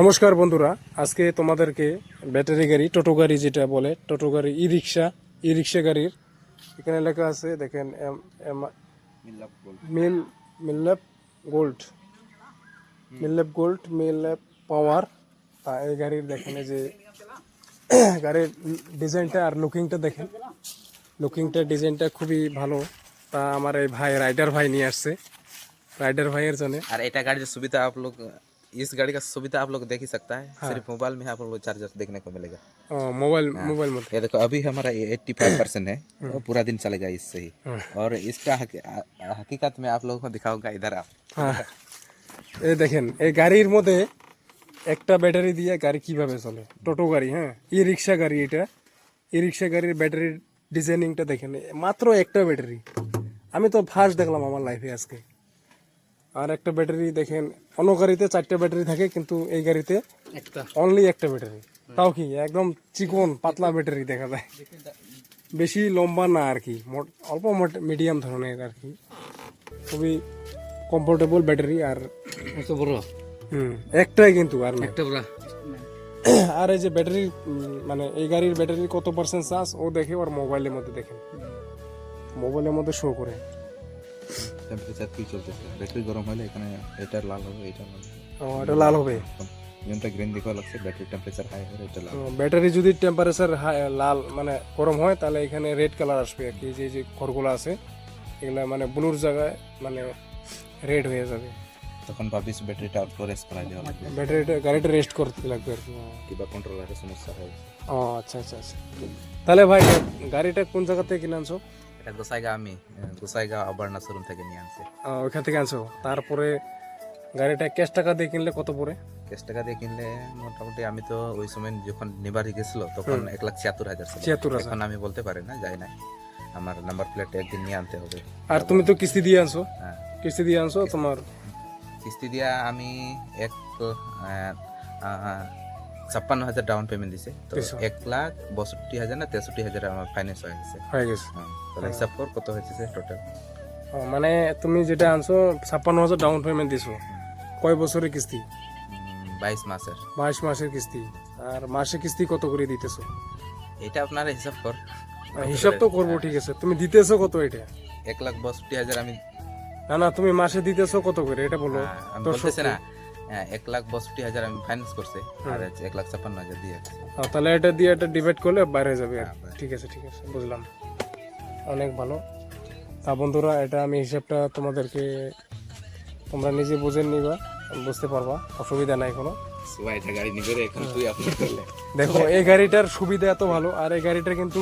নমস্কার বন্ধুরা, আজকে তোমাদেরকে ব্যাটারি গাড়ি, টোটো গাড়ি যেটা বলে, টোটো গাড়ি, ই রিক্সা গাড়ির এখানে লেখা আছে দেখেন মিল মিল্লাপ গোল্ড মিল্লাপ পাওয়ার। তা এই গাড়ির দেখেন এই যে গাড়ির ডিজাইনটা আর লুকিংটা দেখেন, ডিজাইনটা খুবই ভালো। তা আমার এই ভাই রাইডার ভাই নিয়ে আসছে, राइडर भाई जने। और एटा गाड़ी जो सुविधा आप लोग इस गाड़ी का सुविधा आप लोग देख ही सकता है। हाँ। सिर्फ मोबाइल में आप लोग चार्जर देखने को मिलेगा। मोबाइल हाँ। मोबाइल में ये देखो अभी हमारा 85% है, वो पूरा दिन चलेगा इससे ही। और इसका हकीकत में आप लोगों को दिखाऊंगा, इधर आप। हाँ, এই দেখেন এই গাড়ির মধ্যে একটা ব্যাটারি দিয়ে গাড়ি কিভাবে চলে, টোটো গাড়ি। হ্যাঁ, ই রিক্সা গাড়ি, এটা ই রিক্সা গাড়ির ব্যাটারির ডিজাইনিংটা দেখেন, মাত্র একটা ব্যাটারি। আমি তো ফার্স্ট দেখলাম আমার লাইফে আজকে। আর একটা ব্যাটারি দেখেন, অন্য গাড়িতে 4টা ব্যাটারি থাকে, কিন্তু এই গাড়িতে অনলি একটা ব্যাটারি। তাও কি একদম চিকন পাতলা ব্যাটারি দেখা যায়, বেশি লম্বা না আর কি, অল্প মিডিয়াম ধরনের আর কি। খুবই কমফোর্টেবল ব্যাটারি। আর একটাই কিন্তু, আর না। আর এই যে ব্যাটারি, মানে এই গাড়ির ব্যাটারির কত পার্সেন্ট চার্জ ও দেখে ওর মোবাইলের মধ্যে, দেখেন মোবাইলের মধ্যে শো করে। টেম্পারেচার কি চলতেছে, ব্যাটারি গরম হলে এখানে এটা লাল হবে, এটা লাল হবে। এটা লাল হবে, যেমনটা গ্রিন দেখা লাগছে, ব্যাটারি টেম্পারেচার হাই হলে এটা লাল। ব্যাটারি যদি টেম্পারেচার লাল মানে গরম হয়, তাহলে এখানে রেড কালার আসবে আর কি। যে যে ঘরগুলো আছে এগুলা মানে ব্লুর জায়গায় মানে রেড হয়ে যাবে, তখন ভাবিস ব্যাটারিটা অল্প রেস্ট করাই দেওয়া লাগবে, ব্যাটারিটা গাড়িটা রেস্ট করতে লাগবে আর কি। কিংবা কন্ট্রোলারের সমস্যা হয়। ও আচ্ছা আচ্ছা আচ্ছা। তাহলে ভাই গাড়িটা কোন জায়গা থেকে কিনে আনছো? এটা গোসাইগাঁও আবারনা শোরুম থেকে নিয়ে আনছে। ওইখান থেকে আনছো। তারপরে গাড়িটা ক্যাশ টাকা দিয়ে কিনলে কত পড়ে? ক্যাশ টাকা দিয়ে কিনলে মোটামুটি, আমি তো ওই সময় যখন নিবারি গেছিল তখন 1,76,000 ছিল। 76,000। এখন আমি বলতে পারি না, যাই না, আমার নাম্বার প্লেট একদিন নিয়ে আনতে হবে। আর তুমি তো কিস্তি দিয়ে আনছো? হ্যাঁ, কিস্তি দিয়ে আনছো। তোমার কিস্তি দিয়া আমি 56,000 ডাউন পেমেন্ট দিছে, তো 1,62,000 না 63,000 আমার ফাইন্যান্স হয়ে গেছে। তাহলে হিসাব কর কত হয়েছে টোটাল। মানে তুমি যেটা আনছো 56,000 ডাউন পেমেন্ট দিছো। কয় বছরের কিস্তি? 22 মাসের। 22 মাসের কিস্তি। আর মাসে কিস্তি কত করে দিতেছো? এটা আপনারা হিসাব কর। হিসাব তো করবো, ঠিক আছে। তুমি দিতেছো কত এটা? 1,62,000 আমি। না, তুমি মাসে দিতেছো কত করে এটা বলো। আমি বলতেছি না, 1,62,000 আমি ফাইন্যান্স করছে, আর 1,56,000 দিয়ে আছে। তাহলে এটা দিয়ে এটা ডিভাইড করলে বাইরে হয়ে যাবে। ঠিক আছে বুঝলাম, অনেক ভালো। তা বন্ধুরা, এটা আমি হিসাবটা তোমাদেরকে, তোমরা নিজে বুঝে নিবা, বুঝতে পারবা, অসুবিধা নাই কোনো। গাড়ি নিবে এখন তুই আপলোড করলে দেখো এই গাড়িটার সুবিধা এত ভালো, আর এই গাড়িটা কিন্তু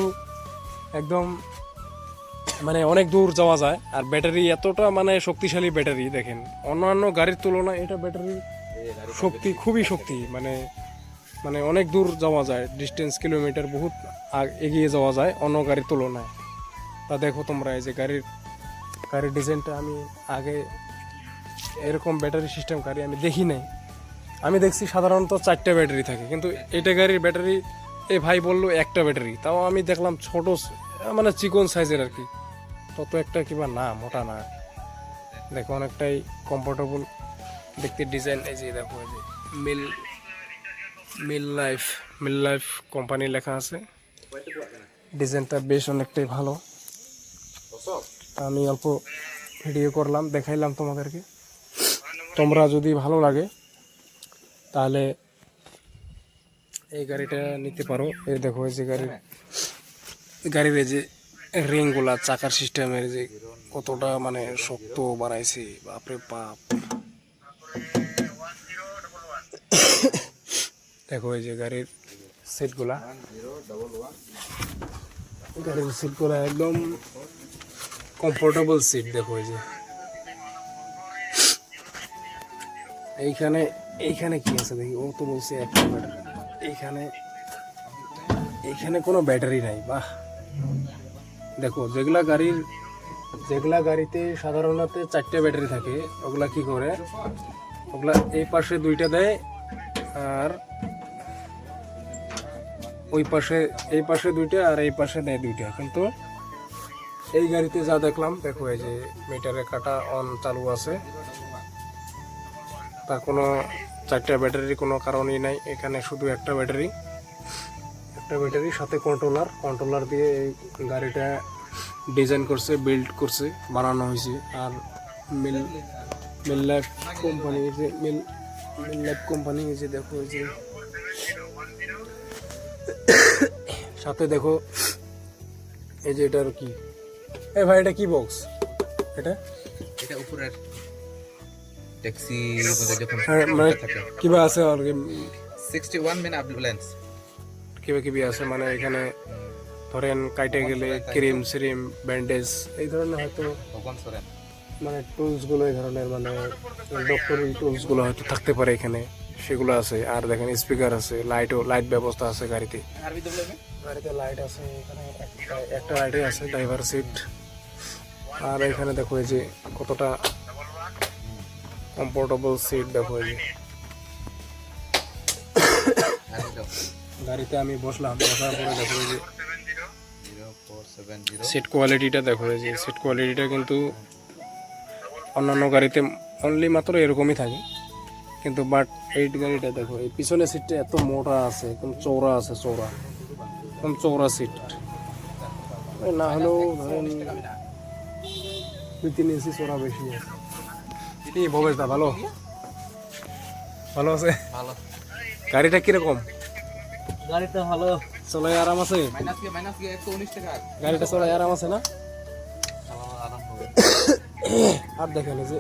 একদম মানে অনেক দূর যাওয়া যায়। আর ব্যাটারি এতটা মানে শক্তিশালী ব্যাটারি, দেখেন অন্যান্য গাড়ির তুলনায় এটা ব্যাটারি শক্তি খুবই শক্তি, মানে মানে অনেক দূর যাওয়া যায়, ডিস্টেন্স কিলোমিটার বহুত এগিয়ে যাওয়া যায় অন্য গাড়ির তুলনায়। তা দেখো তোমরা, এই যে গাড়ির ডিজাইনটা, আমি আগে এরকম ব্যাটারি সিস্টেম গাড়ি আমি দেখি নাই। আমি দেখছি সাধারণত 4টা ব্যাটারি থাকে, কিন্তু এটা গাড়ির ব্যাটারি এই ভাই বললো একটা ব্যাটারি। তাও আমি দেখলাম ছোট, মানে চিকন সাইজের আর কি, তত একটা কিবা না, মোটা না। দেখো অনেকটাই কমফোর্টেবল দেখতে ডিজাইন। এই যে দেখো, এই যে মিল লাইফ কোম্পানি লেখা আছে। ডিজাইনটা বেশ অনেকটাই ভালো। আমি অল্প ভিডিও করলাম, দেখাইলাম তোমাদেরকে। তোমরা যদি ভালো লাগে তাহলে এই গাড়িটা নিতে পারো। এই দেখো, এই যে গাড়ির এই যে রিংগুলা, চাকার সিস্টেমের যে কতটা মানে শক্ত বানাইছে, বাপরে বাপ। দেখো এই যে গাড়ির সিটগুলা একদম কমফোর্টেবল সিট। দেখো এই যে এইখানে কি আছে দেখি, ও তো বলছে একটা ব্যাটারি। এইখানে কোনো ব্যাটারি নাই। বাহ, দেখো যেগুলা গাড়িতে সাধারণত 4টা ব্যাটারি থাকে, ওগুলা কি করে, ওগুলা এই পাশে 2টা দেয়, আর ওই পাশে, এই পাশে 2টা, আর এই পাশে দেয় 2টা। কিন্তু এই গাড়িতে যা দেখলাম, দেখো এই যে মিটারে কাটা অন চালু আছে, তার কোনো 4টা ব্যাটারির কোনো কারণই নাই, এখানে শুধু একটা ব্যাটারি সাথে কন্ট্রোলার দিয়ে এই গাড়িটা ডিজাইন করছে, বিল্ড করছে, বানানো হয়েছে। আর মিল লাইফ কোম্পানি যে দেখো এই যে সাথে দেখো এই যে এটার কি, এ ভাই এটা কি বক্স, এটা উপরের ট্যাক্সি মধ্যে যখন মানে থাকে কিবা আছে আর 61 মেন অ্যাম্বুলেন্স কিবা আছে, মানে এখানে ধরেন কাইটে গেলে ক্রিম সিরিম ব্যান্ডেজ এই ধরনের হয়তো ভগবান সরেন মানে টুলসগুলো, এই ধরনের মানে ডক্টরি টুলসগুলো হয়তো থাকতে পারে এখানে, সেগুলো আছে। আর দেখেন স্পিকার আছে, লাইট ব্যবস্থা আছে গাড়িতে লাইট আছে, এখানে একটা লাইটে আছে ড্রাইভার সিট। আর এখানে দেখো এই যে কতটা কমফোর্টেবল সিট, দেখো এই যে গাড়িতে আমি বসার পরে দেখো এই যে সিট কোয়ালিটিটা, দেখো এই যে সিট কোয়ালিটিটা কিন্তু অন্যান্য গাড়িতে অনলি মাত্র এরকমই থাকে, কিন্তু বাট এই গাড়িটা দেখো এই পিছনের সিটটা এত মোটা আছে, একদম চওড়া আছে, একদম চওড়া সিট, না হলেও ধরেন 2-3 ইঞ্চি চওড়া বেশি আছে। কি ভবেশ দা, ভালো আছে? ভালো গাড়িটা কিরকম? গাড়িটা ভালো, চলাই আরাম আছে? মাইনাস 119 টাকা গাড়িটা চলাই আরাম আছে না? আরাম হবে। আর দেখেন এই যে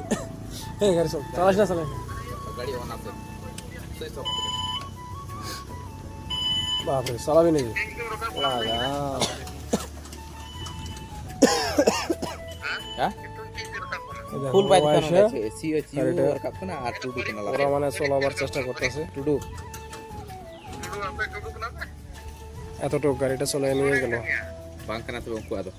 এই গাড়ি চালাস না গাড়ি অন আছে সুইচ অফ বাপরে, চালাবি নাকি? লাগা হ্যাঁ ফুল ফুল বাইক বাইক আছে সিও আর কাপনা না আর টুডু কেনা ওরা মানে চলাবার চেষ্টা করতেছে। টুডু এতটুকু গাড়িটা চলে নিয়ে গেল। বাংকানা তো উनको আদো